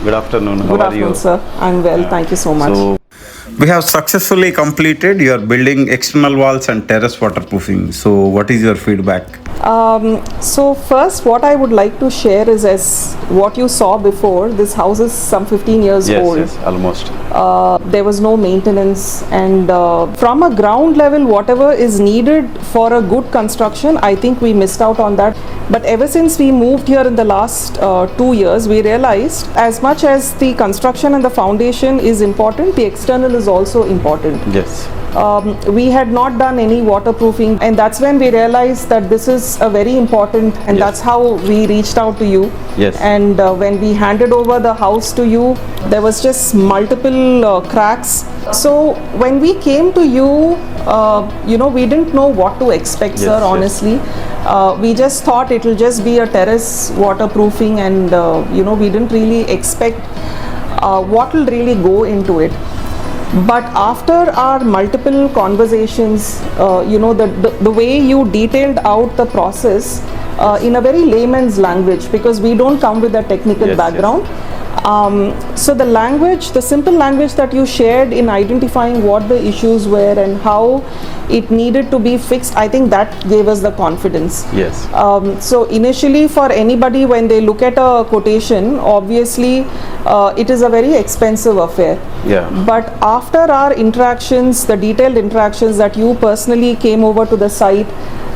Good afternoon. How Good are afternoon, you? sir. I'm well. Thank you so much. So, we have successfully completed your building external walls and terrace waterproofing. So, what is your feedback? So first, what I would like to share is, as what you saw before, this house is some 15 years old. Yes, almost. There was no maintenance, and from a ground level, whatever is needed for a good construction, I think we missed out on that. But ever since we moved here in the last 2 years, we realized as much as the construction and the foundation is important, the external is also important. Yes. We had not done any waterproofing, and that's when we realized that this is a very important, and Yes. that's how we reached out to you. Yes. And when we handed over the house to you, there was just multiple cracks. So when we came to you, we didn't know what to expect, Yes, sir, yes. honestly. We just thought it will just be a terrace waterproofing, and we didn't really expect what will really go into it. But after our multiple conversations, the way you detailed out the process in a very layman's language, because we don't come with a technical Yes, background. So the simple language that you shared in identifying what the issues were and how it needed to be fixed, I think that gave us the confidence. Yes. So initially, for anybody, when they look at a quotation, obviously it is a very expensive affair. Yeah. But after our interactions, the detailed interactions that you personally came over to the site,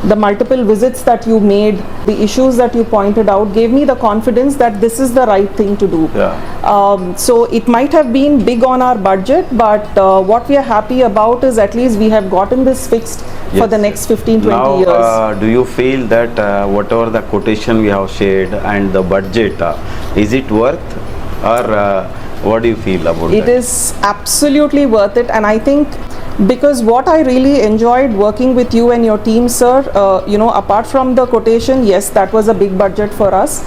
the multiple visits that you made, the issues that you pointed out, gave me the confidence that this is the right thing to do. Yeah. So it might have been big on our budget, but what we are happy about is at least we have gotten this fixed for Yes, the next 15-20 now, years. do you feel that whatever the quotation we have shared and the budget, is it worth, or what do you feel about It that? is absolutely worth it, and I think because what I really enjoyed working with you and your team, sir, apart from the quotation, yes, that was a big budget for us,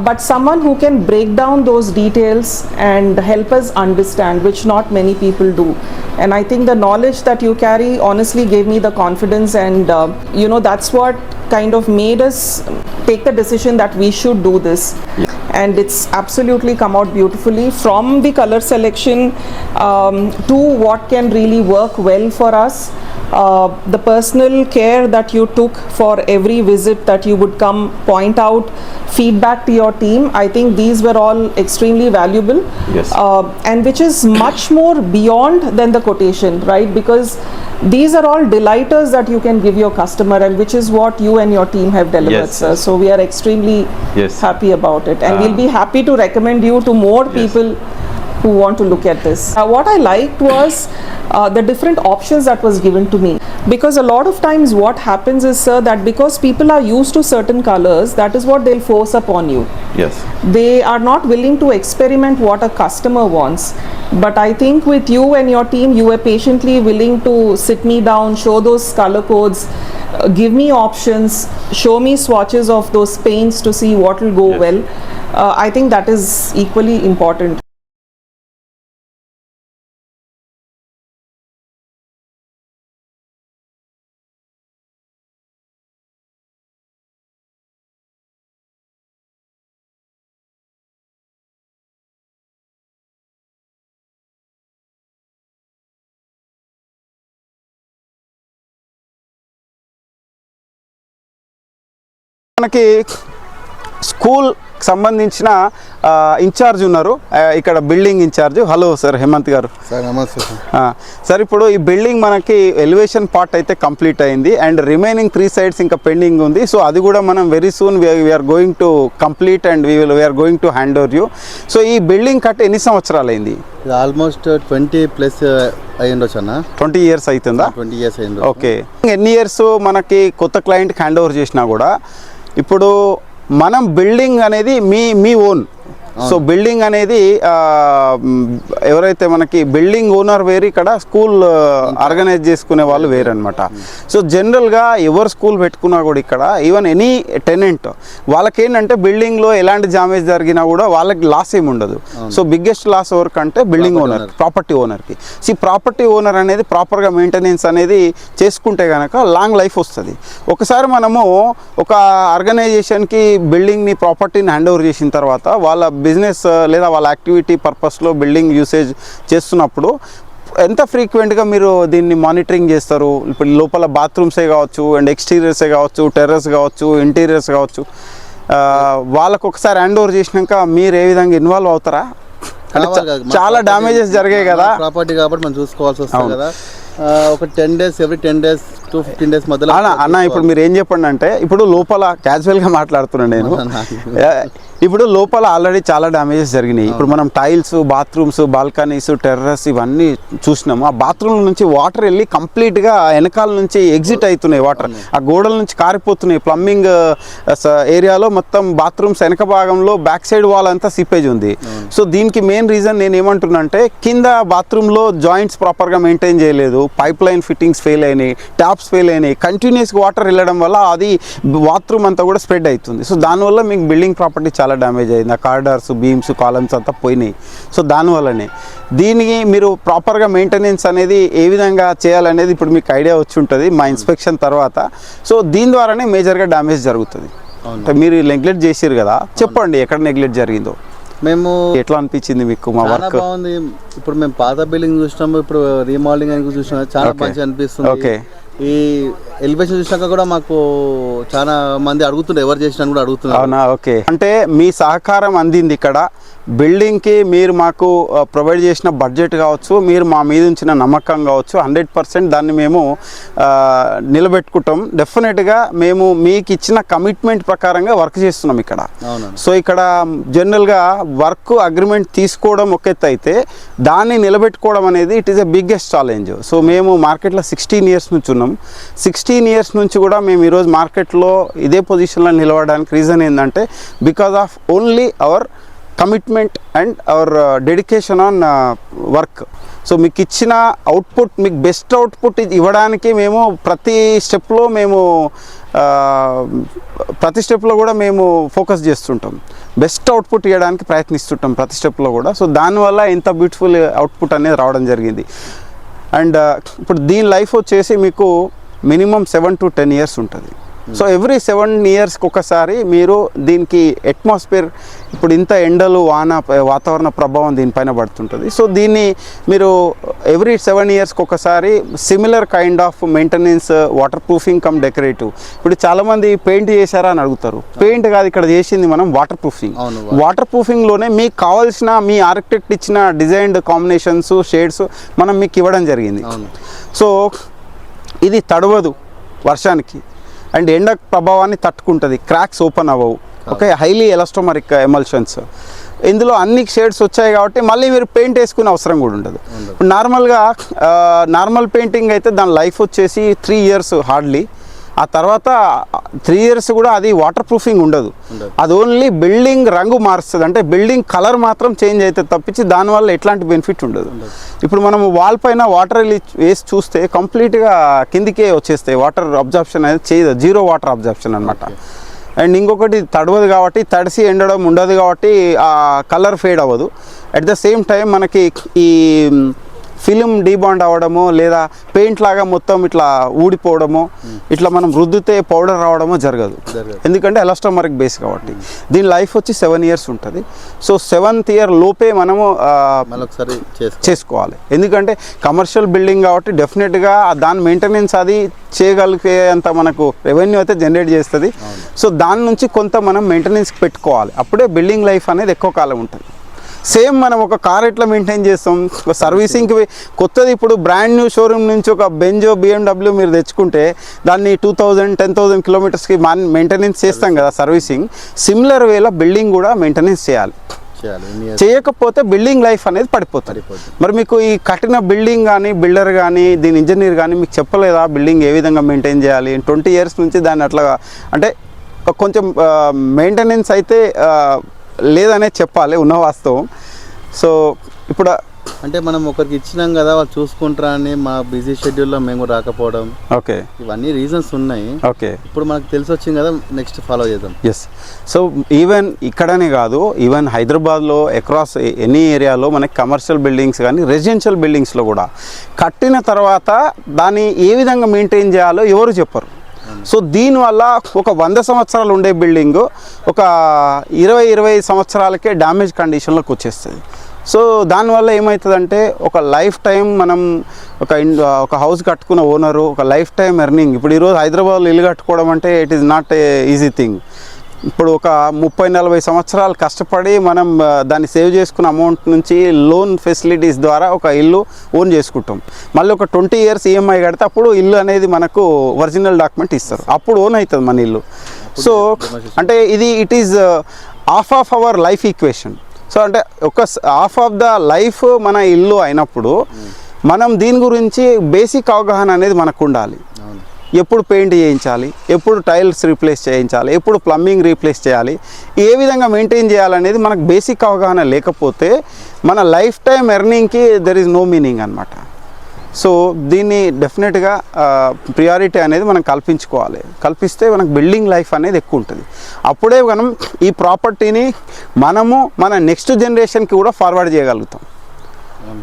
but someone who can break down those details and help us understand, which not many people do. And I think the knowledge that you carry honestly gave me the confidence, and that's what kind of made us take the decision that we should do this. Yeah. And it's absolutely come out beautifully, from the color selection to what can really work well for us. The personal care that you took for every visit that you would come, point out feedback to your team, I think these were all extremely valuable. Yes. And which is much more beyond than the quotation, right? Because these are all delighters that you can give your customer, and which is what you and your team have delivered, Yes, sir. yes. So we are extremely Yes. happy about it, and we'll be happy to recommend you to more Yes. people who want to look at this. What I liked was the different options that was given to me, because a lot of times what happens is, sir, that because people are used to certain colors, that is what they'll force upon you. Yes. They are not willing to experiment what a customer wants. But I think with you and your team, you were patiently willing to sit me down, show those color codes, give me options, show me swatches of those paints to see what will go Yes. well. I think that is equally important. మనకి school సంబంధించిన incharge ఉన్నారు ఇక్కడ, building incharge. Hello sir, Hemanth గారు. Sir నమస్తే sir. Sir, ఇప్పుడు ఈ building మనకి elevation part అయితే కంప్లీట్ అయింది, అండ్ రిమైనింగ్ 3 sides ఇంకా పెండింగ్ ఉంది. సో అది కూడా మనం very soon we're going to complete, and we're going to hand over you. So ఈ బిల్డింగ్ కట్టి ఎన్ని సంవత్సరాలు అయింది? ఇది ఆల్మోస్ట్ 20+ అయ్యిండొచ్చు అన్న. 20 years అవుతుందా? 20 years అయ్యింది. ఓకే. ఎన్ని ఇయర్స్ మనకి కొత్త క్లయింట్కి హ్యాండ్ ఓవర్ చేసినా కూడా, ఇప్పుడు మనం బిల్డింగ్ అనేది మీ ఓన్. సో బిల్డింగ్ అనేది ఎవరైతే మనకి బిల్డింగ్ ఓనర్ వేరు, ఇక్కడ స్కూల్ ఆర్గనైజ్ చేసుకునే వాళ్ళు వేరు అనమాట. సో జనరల్గా ఎవరు స్కూల్ పెట్టుకున్నా కూడా ఇక్కడ, ఈవెన్ ఎనీ టెనెంట్, వాళ్ళకేంటంటే బిల్డింగ్లో ఎలాంటి డ్యామేజ్ జరిగినా కూడా వాళ్ళకి లాస్ ఏమి ఉండదు. సో బిగ్గెస్ట్ లాస్ ఎవరికంటే బిల్డింగ్ ఓనర్, ప్రాపర్టీ ఓనర్కి. సో ప్రాపర్టీ ఓనర్ అనేది ప్రాపర్గా మెయింటెనెన్స్ అనేది చేసుకుంటే కనుక లాంగ్ లైఫ్ వస్తుంది. ఒకసారి మనము ఒక ఆర్గనైజేషన్కి బిల్డింగ్ని, ప్రాపర్టీని హ్యాండ్ ఓవర్ చేసిన తర్వాత వాళ్ళ బిజినెస్ లేదా వాళ్ళ యాక్టివిటీ పర్పస్లో బిల్డింగ్ యూసేజ్ చేస్తున్నప్పుడు ఎంత ఫ్రీక్వెంట్గా మీరు దీన్ని మానిటరింగ్ చేస్తారు? ఇప్పుడు లోపల బాత్రూమ్సే కావచ్చు అండ్ ఎక్స్టీరియర్సే కావచ్చు, టెర్రస్ కావచ్చు, ఇంటీరియర్స్ కావచ్చు, వాళ్ళకు ఒకసారి హ్యాండ్ ఓవర్ చేసినాక మీరు ఏ విధంగా ఇన్వాల్వ్ అవుతారా? అంటే చాలా డ్యామేజెస్ జరిగాయి కదా ప్రాపర్టీ కాబట్టి మనం చూసుకోవాల్సి వస్తుంది కదా. ఒక 10 days, every 10 days to 15 days మధ్యలో అన్న ఇప్పుడు మీరు ఏం చెప్పండి అంటే, ఇప్పుడు లోపల క్యాజువల్గా మాట్లాడుతున్నాను నేను, ఇప్పుడు లోపల ఆల్రెడీ చాలా డ్యామేజెస్ జరిగినాయి. ఇప్పుడు మనం టైల్స్, బాత్రూమ్స్, బాల్కనీస్, టెర్రస్ ఇవన్నీ చూసినాము. ఆ బాత్రూమ్ నుంచి వాటర్ వెళ్ళి కంప్లీట్గా వెనకాల నుంచి ఎగ్జిట్ అవుతున్నాయి, వాటర్ ఆ గోడల నుంచి కారిపోతున్నాయి. ప్లంబింగ్ ఏరియాలో మొత్తం బాత్రూమ్స్ వెనక భాగంలో బ్యాక్ సైడ్ వాల్ అంతా సిప్పేజ్ ఉంది. సో దీనికి మెయిన్ రీజన్ నేను ఏమంటున్నా అంటే, కింద బాత్రూంలో జాయింట్స్ ప్రాపర్గా మెయింటైన్ చేయలేదు, పైప్ లైన్ ఫిట్టింగ్స్ ఫెయిల్ అయినాయి, ట్యాప్స్ ఫెయిల్ అయినాయి, కంటిన్యూస్గా వాటర్ వెళ్ళడం వల్ల అది బాత్రూమ్ అంతా కూడా స్ప్రెడ్ అవుతుంది. సో దానివల్ల మీకు బిల్డింగ్ ప్రాపర్టీ చాలా డ్యామేజ్ అయింది. ఆ కారిడార్స్, బీమ్స్, కాలమ్స్ అంతా పోయినాయి. సో దానివల్లనే దీనికి మీరు ప్రాపర్గా మెయింటెనెన్స్ అనేది ఏ విధంగా చేయాలనేది ఇప్పుడు మీకు ఐడియా వచ్చి ఉంటుంది మా ఇన్స్పెక్షన్ తర్వాత. సో దీని ద్వారానే మేజర్గా డ్యామేజ్ జరుగుతుంది. అంటే మీరు నెగ్లెక్ట్ చేసారు కదా, చెప్పండి ఎక్కడ నెగ్లెక్ట్ జరిగిందో. మేము ఎట్లా అనిపించింది మీకు మా వర్క్? బాగుంది. ఇప్పుడు మేము పాత బిల్డింగ్ చూసినాము, ఇప్పుడు రీమోడలింగ్ అని చూసినాము, చాలా మంచిగా అనిపిస్తుంది. ఓకే, ఈ ఎలివేషన్ చూసినాక కూడా మాకు చాలా మంది అడుగుతున్నారు, ఎవరు చేసినా కూడా అడుగుతున్నారు. అవునా? ఓకే, అంటే మీ సహకారం అందింది ఇక్కడ బిల్డింగ్కి. మీరు మాకు ప్రొవైడ్ చేసిన బడ్జెట్ కావచ్చు, మీరు మా మీద ఉంచిన నమ్మకం కావచ్చు, 100% దాన్ని మేము నిలబెట్టుకుంటాం. డెఫినెట్గా మేము మీకు ఇచ్చిన కమిట్మెంట్ ప్రకారంగా వర్క్ చేస్తున్నాం ఇక్కడ. సో ఇక్కడ జనరల్గా వర్క్ అగ్రిమెంట్ తీసుకోవడం ఒక ఎత్తు అయితే, దాన్ని నిలబెట్టుకోవడం అనేది it is a biggest challenge. So మేము మార్కెట్లో 16 years నుంచి ఉన్నాం. 16 years నుంచి కూడా మేము ఈరోజు మార్కెట్లో ఇదే పొజిషన్లో నిలవడానికి రీజన్ ఏంటంటే, because of only our commitment and hour dedication on work. So మీకు ఇచ్చిన అవుట్పుట్, మీకు బెస్ట్ అవుట్పుట్ ఇవ్వడానికి మేము ప్రతి స్టెప్లో కూడా మేము ఫోకస్ చేస్తుంటాం, బెస్ట్ అవుట్పుట్ ఇవ్వడానికి ప్రయత్నిస్తుంటాం ప్రతి స్టెప్లో కూడా. సో దానివల్ల ఇంత బ్యూటిఫుల్ అవుట్పుట్ అనేది రావడం జరిగింది. అండ్ ఇప్పుడు దీని లైఫ్ వచ్చేసి మీకు మినిమం 7 to 10 years ఉంటుంది. సో ఎవ్రీ 7 yearsకి ఒకసారి మీరు దీనికి అట్మాస్ఫియర్, ఇప్పుడు ఇంత ఎండలు, వాతావరణ ప్రభావం దీనిపైన పడుతుంటుంది. సో దీన్ని మీరు ఎవ్రీ 7 yearsకి ఒకసారి similar kind of maintenance, water proofing come decorative. ఇప్పుడు చాలామంది పెయింట్ చేశారా అని అడుగుతారు. పెయింట్ కాదు ఇక్కడ చేసింది మనం, వాటర్ ప్రూఫింగ్. వాటర్ ప్రూఫింగ్లోనే మీకు కావాల్సిన, మీ ఆర్కిటెక్ట్ ఇచ్చిన డిజైన్డ్ కాంబినేషన్స్, షేడ్స్ మనం మీకు ఇవ్వడం జరిగింది. సో ఇది తడవదు వర్షానికి అండ్ ఎండ ప్రభావాన్ని తట్టుకుంటుంది, క్రాక్స్ ఓపెన్ అవ్వవు. Okay, highly elastomeric emulsions. ఇందులో అన్ని షేడ్స్ వచ్చాయి కాబట్టి మళ్ళీ మీరు పెయింట్ వేసుకునే అవసరం కూడా ఉండదు. ఇప్పుడు నార్మల్ పెయింటింగ్ అయితే దాని లైఫ్ వచ్చేసి 3 years హార్డ్లీ. ఆ తర్వాత 3 years కూడా అది వాటర్ ప్రూఫింగ్ ఉండదు. అది ఓన్లీ బిల్డింగ్ రంగు మారుస్తుంది, అంటే బిల్డింగ్ కలర్ మాత్రం చేంజ్ అయితే తప్పించి దానివల్ల ఎట్లాంటి బెనిఫిట్ ఉండదు. ఇప్పుడు మనం వాల్ పైన వాటర్ వేసి చూస్తే కంప్లీట్గా కిందికే వచ్చేస్తాయి, వాటర్ అబ్జార్ప్షన్ అనేది చేయదు, 0 water absorption అనమాట. అండ్ ఇంకొకటి తడవదు కాబట్టి, తడిసి ఎండడం ఉండదు కాబట్టి ఆ కలర్ ఫేడ్ అవ్వదు. అట్ ద సేమ్ టైం మనకి ఈ ఫిలిం డీబాండ్ అవ్వడము, లేదా పెయింట్ లాగా మొత్తం ఇట్లా ఊడిపోవడము, ఇట్లా మనం రుద్దితే పౌడర్ రావడమో జరగదు, ఎందుకంటే ఎలాస్టోమరిక్ బేస్ కాబట్టి. దీని లైఫ్ వచ్చి 7 years ఉంటుంది. సో 7th year లోపే మనము చేసుకోవాలి, ఎందుకంటే కమర్షియల్ బిల్డింగ్ కాబట్టి డెఫినెట్గా దాని మెయింటెనెన్స్ అది చేయగలిగే అంత మనకు రెవెన్యూ అయితే జనరేట్ చేస్తుంది. సో దాని నుంచి కొంత మనం మెయింటెనెన్స్కి పెట్టుకోవాలి, అప్పుడే బిల్డింగ్ లైఫ్ అనేది ఎక్కువ కాలం ఉంటుంది. సేమ్ మనం ఒక కార్ ఎట్లా మెయింటైన్ చేస్తాం, ఒక సర్వీసింగ్కి కొత్తది, ఇప్పుడు బ్రాండ్ న్యూ షోరూమ్ నుంచి ఒక బెంజో, BMW మీరు తెచ్చుకుంటే దాన్ని 2000-10,000 kilometers మెయింటెనెన్స్ చేస్తాం కదా సర్వీసింగ్. సిమిలర్ వేలో బిల్డింగ్ కూడా మెయింటెనెన్స్ చేయాలి. చేయకపోతే బిల్డింగ్ లైఫ్ అనేది పడిపోతుంది. మరి మీకు ఈ కట్టిన బిల్డింగ్ కానీ, బిల్డర్ కానీ, దీని ఇంజనీర్ కానీ మీకు చెప్పలేదా బిల్డింగ్ ఏ విధంగా మెయింటైన్ చేయాలి? 20 years నుంచి దాన్ని అట్లా, అంటే కొంచెం మెయింటెనెన్స్ అయితే లేదనే చెప్పాలి, ఉన్న వాస్తవం. సో ఇప్పుడు అంటే మనం ఒకరికి ఇచ్చినాం కదా, వాళ్ళు చూసుకుంటారా అని మా బిజీ షెడ్యూల్లో మేము రాకపోవడం, ఓకే, ఇవన్నీ రీజన్స్ ఉన్నాయి. ఓకే, ఇప్పుడు మనకు తెలిసి వచ్చింది కదా, నెక్స్ట్ ఫాలో చేద్దాం. ఎస్. సో ఈవెన్ ఇక్కడనే కాదు, ఈవెన్ హైదరాబాద్లో అక్రాస్ ఎనీ ఏరియాలో మనకి కమర్షియల్ బిల్డింగ్స్ కానీ, రెసిడెన్షియల్ బిల్డింగ్స్లో కూడా కట్టిన తర్వాత దాన్ని ఏ విధంగా మెయింటైన్ చేయాలో ఎవరు చెప్పరు. సో దీనివల్ల ఒక 100 సంవత్సరాలు ఉండే బిల్డింగ్ ఒక 20-25 సంవత్సరాలకే డ్యామేజ్ కండిషన్లోకి వచ్చేస్తుంది. సో దానివల్ల ఏమవుతుందంటే ఒక లైఫ్ టైం మనం ఒక హౌస్ కట్టుకున్న ఓనరు ఒక లైఫ్ టైం ఎర్నింగ్. ఇప్పుడు ఈరోజు హైదరాబాద్లో ఇల్లు కట్టుకోవడం అంటే it is not a easy thing. ఇప్పుడు ఒక 30-40 సంవత్సరాలు కష్టపడి మనం దాన్ని సేవ్ చేసుకున్న అమౌంట్ నుంచి లోన్ ఫెసిలిటీస్ ద్వారా ఒక ఇల్లు ఓన్ చేసుకుంటాం. మళ్ళీ ఒక 20 years ఈఎంఐ కడితే అప్పుడు ఇల్లు అనేది మనకు ఒరిజినల్ డాక్యుమెంట్ ఇస్తారు, అప్పుడు ఓన్ అవుతుంది మన ఇల్లు. సో అంటే it is half of our life equation. So అంటే ఒక హాఫ్ ఆఫ్ ద లైఫ్ మన ఇల్లు అయినప్పుడు మనం దీని గురించి బేసిక్ అవగాహన అనేది మనకు ఉండాలి. ఎప్పుడు పెయింట్ చేయించాలి, ఎప్పుడు టైల్స్ రీప్లేస్ చేయించాలి, ఎప్పుడు ప్లంబింగ్ రీప్లేస్ చేయాలి, ఏ విధంగా మెయింటైన్ చేయాలనేది మనకు బేసిక్ అవగాహన లేకపోతే మన లైఫ్ టైం ఎర్నింగ్కి దెర్ ఈజ్ నో మీనింగ్ అనమాట. సో దీన్ని డెఫినెట్గా ప్రియారిటీ అనేది మనం కల్పించుకోవాలి. కల్పిస్తే మనకు బిల్డింగ్ లైఫ్ అనేది ఎక్కువ ఉంటుంది. అప్పుడే మనం ఈ ప్రాపర్టీని మనము మన నెక్స్ట్ జనరేషన్కి కూడా ఫార్వర్డ్ చేయగలుగుతాం.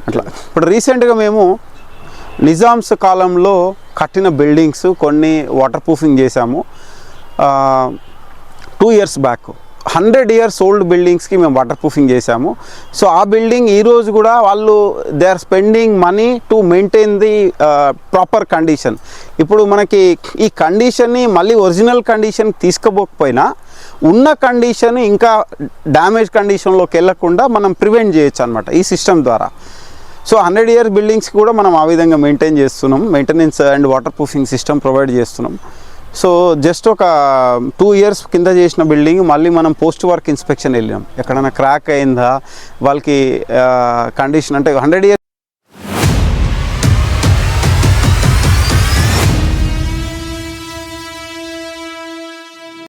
అట్లా ఇప్పుడు రీసెంట్గా మేము నిజామ్స్ కాలంలో కట్టిన బిల్డింగ్స్ కొన్ని వాటర్ ప్రూఫింగ్ చేశాము. 2 years బ్యాక్ 100 years ఓల్డ్ బిల్డింగ్స్కి మేము వాటర్ ప్రూఫింగ్ చేశాము. సో ఆ బిల్డింగ్ ఈరోజు కూడా వాళ్ళు they are spending money to maintain the proper condition. ఇప్పుడు మనకి ఈ కండిషన్ని మళ్ళీ ఒరిజినల్ కండిషన్ తీసుకుపోకపోయినా ఉన్న కండిషన్ ఇంకా డ్యామేజ్ కండిషన్లోకి వెళ్ళకుండా మనం ప్రివెంట్ చేయొచ్చు అనమాట ఈ సిస్టమ్ ద్వారా. సో 100 years బిల్డింగ్స్ కూడా మనం ఆ విధంగా మెయింటైన్ చేస్తున్నాం. Maintenance and water proofing system provide చేస్తున్నాం. సో జస్ట్ ఒక 2 years కింద చేసిన బిల్డింగ్ మళ్ళీ మనం పోస్ట్ వర్క్ ఇన్స్పెక్షన్ వెళ్ళినాం. ఎక్కడైనా క్రాక్ అయిందా వాళ్ళకి కండిషన్ అంటే 100 years